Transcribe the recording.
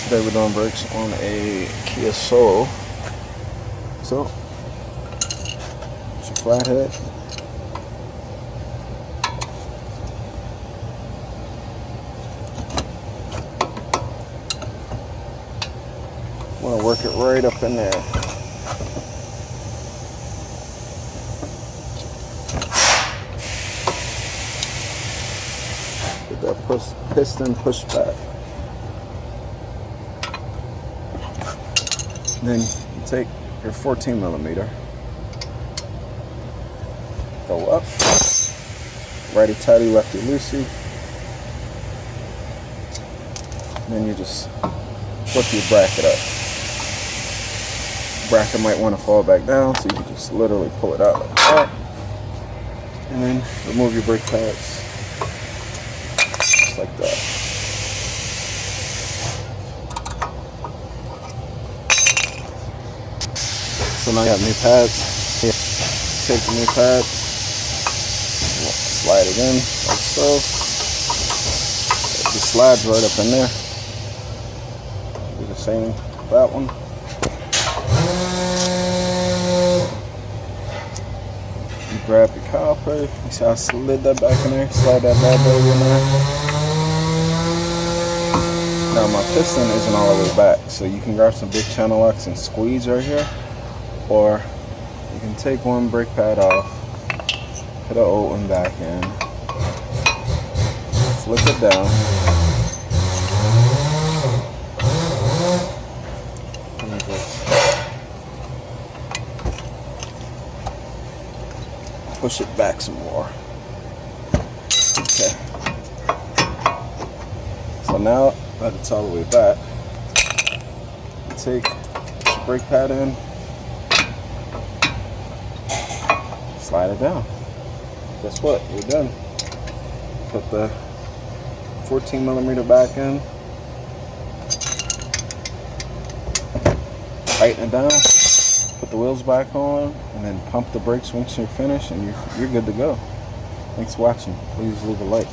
Today we're doing brakes on a Kia Soul. So, it's a flathead. Want to work it right up in there. Get that piston pushed back. Then you take your 14 millimeter, go up, righty tighty, lefty loosey. Then you just flip your bracket up. Bracket might want to fall back down, so you can just literally pull it out like that. And then remove your brake pads, just like that. So now you have new pads. Take the new pad, slide it in like so. It just slides right up in there. Do the same with that one. You grab your caliper. You see how I slid that back in there? Slide that bad baby in there. Now my piston isn't all the way back, so you can grab some big channel locks and squeeze right here. Or you can take one brake pad off, put an old one back in, flip it down, and just push it back some more. Okay. So now that it's all the way back, you take your brake pad in, slide it down. Guess what? We're done. Put the 14 millimeter back in. Tighten it down. Put the wheels back on, and then pump the brakes once you're finished, and you're good to go. Thanks for watching. Please leave a like.